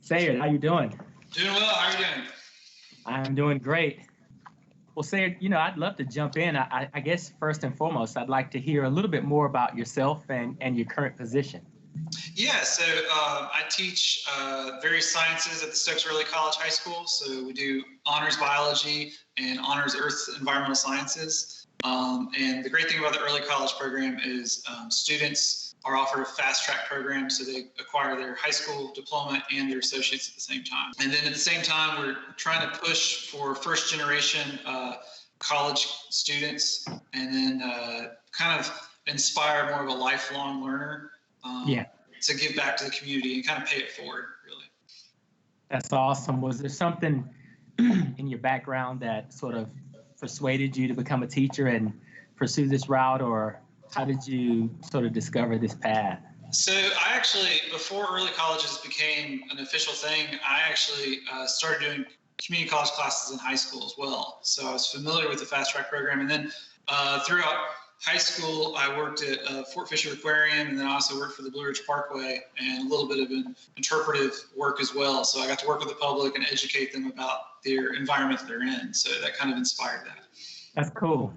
Sayrd, how you doing? Doing well. How are you doing? I'm doing great. Well, Sayrd, I'd love to jump in. I guess first and foremost, I'd like to hear a little bit more about yourself and your current position. Yeah, so I teach various sciences at the Stokes Early College High School. So we do honors biology and honors earth environmental sciences. And the great thing about the early college program is students are offered a fast track program, so they acquire their high school diploma and their associates at the same time. And then at the same time, we're trying to push for first generation college students, and then kind of inspire more of a lifelong learner. To give back to the community and kind of pay it forward, really. That's awesome. Was there something in your background that sort of persuaded you to become a teacher and pursue this route, or how did you sort of discover this path? So I actually, before early colleges became an official thing, I actually started doing community college classes in high school as well. So I was familiar with the fast track program. And then throughout high school, I worked at Fort Fisher Aquarium, and then I also worked for the Blue Ridge Parkway and a little bit of interpretive work as well. So I got to work with the public and educate them about their environment that they're in. So that kind of inspired that. That's cool.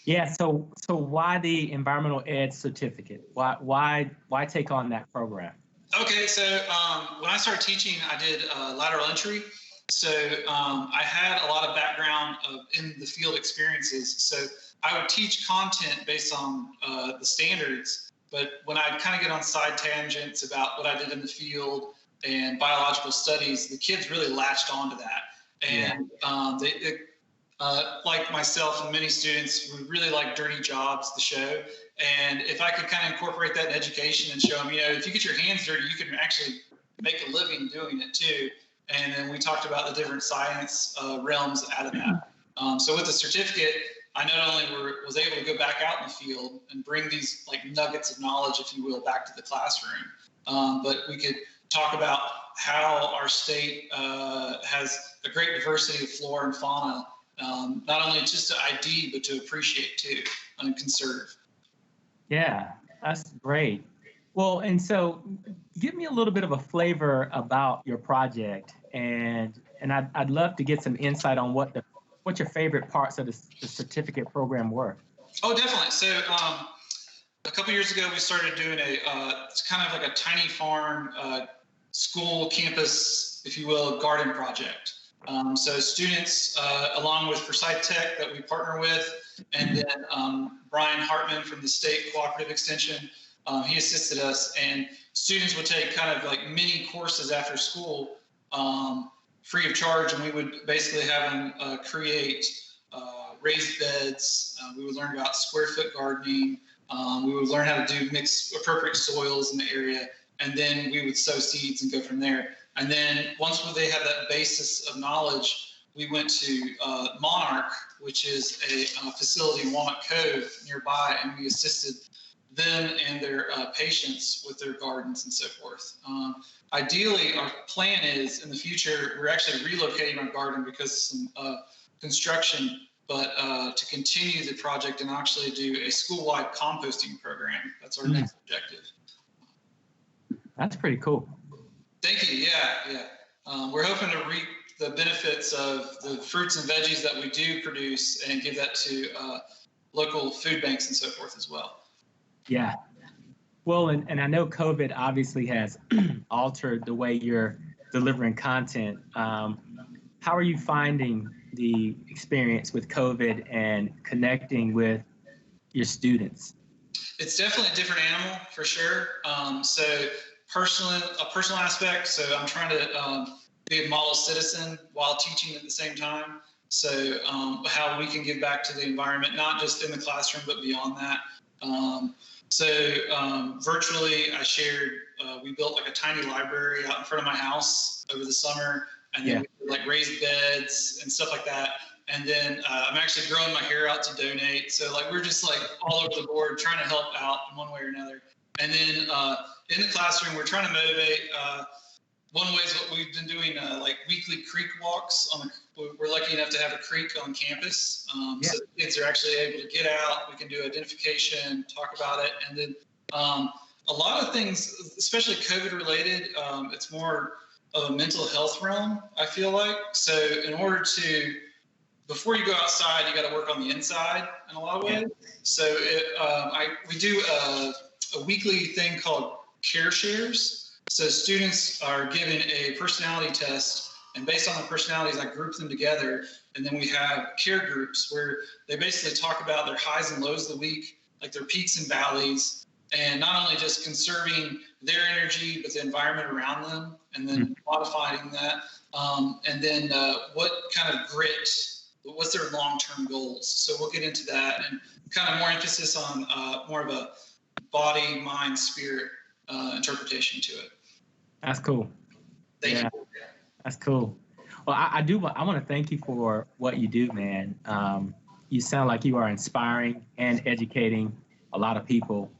Yeah. So why the environmental ed certificate? Why take on that program? Okay. So when I started teaching, I did lateral entry. So I had a lot of background in the field experiences. So I would teach content based on the standards, but when I'd kind of get on side tangents about what I did in the field and biological studies, the kids really latched onto that. And they like myself and many students, we really like Dirty Jobs, the show. And if I could kind of incorporate that in education and show them, if you get your hands dirty, you can actually make a living doing it too. And then we talked about the different science realms out of that. So with the certificate, I not only was able to go back out in the field and bring these like nuggets of knowledge, if you will, back to the classroom, but we could talk about how our state has a great diversity of flora and fauna, not only just to ID, but to appreciate too and conserve. Yeah, that's great. Well, and so give me a little bit of a flavor about your project, and I'd love to get some insight on what your favorite parts of the certificate program were. Oh, definitely. So a couple years ago, we started doing it's kind of like a tiny farm, school campus, if you will, garden project. So students, along with Forsyth Tech that we partner with, and then Brian Hartman from the State Cooperative Extension, he assisted us, and students would take kind of like mini courses after school, free of charge, and we would basically have them create raised beds. We would learn about square foot gardening. We would learn how to do mix appropriate soils in the area, and then we would sow seeds and go from there. And then once they had that basis of knowledge, we went to Monarch, which is a facility in Walnut Cove nearby, and we assisted them and their patients with their gardens and so forth. Ideally, our plan is in the future, we're actually relocating our garden because of some construction, but to continue the project and actually do a school-wide composting program. That's our next objective. That's pretty cool. Thank you. Yeah. We're hoping to reap the benefits of the fruits and veggies that we do produce and give that to local food banks and so forth as well. Yeah. Well, and I know COVID obviously has altered the way you're delivering content. How are you finding the experience with COVID and connecting with your students? It's definitely a different animal for sure. So a personal aspect. So I'm trying to be a model citizen while teaching at the same time. So how we can give back to the environment, not just in the classroom, but beyond that. Virtually, I shared, we built like a tiny library out in front of my house over the summer, and then we like raised beds and stuff like that. And then I'm actually growing my hair out to donate. So like we're just like all over the board trying to help out in one way or another. And then in the classroom, we're trying to motivate. One way is what we've been doing, like weekly creek walks. We're lucky enough to have a creek on campus, so the kids are actually able to get out. We can do identification, talk about it, and then a lot of things, especially COVID related, it's more of a mental health realm, I feel like. So in order to, before you go outside, you got to work on the inside in a lot of ways. So we do a weekly thing called Care Shares. So students are given a personality test, and based on the personalities, I group them together. And then we have care groups where they basically talk about their highs and lows of the week, like their peaks and valleys, and not only just conserving their energy, but the environment around them, and then modifying that. And then what kind of grit, what's their long-term goals? So we'll get into that, and kind of more emphasis on more of a body, mind, spirit interpretation to it. That's cool. Thank you. That's cool. Well, I want to thank you for what you do, man. You sound like you are inspiring and educating a lot of people,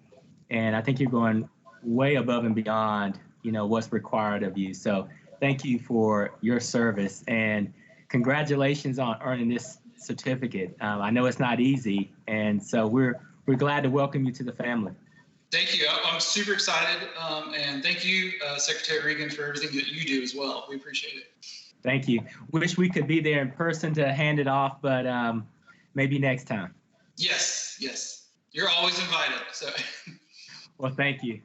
and I think you're going way above and beyond, what's required of you. So thank you for your service, and congratulations on earning this certificate. I know it's not easy, and so we're glad to welcome you to the family. Thank you. I'm super excited, and thank you, Secretary Regan, for everything that you do as well. We appreciate it. Thank you. Wish we could be there in person to hand it off, but maybe next time. Yes. You're always invited. So. Well, thank you.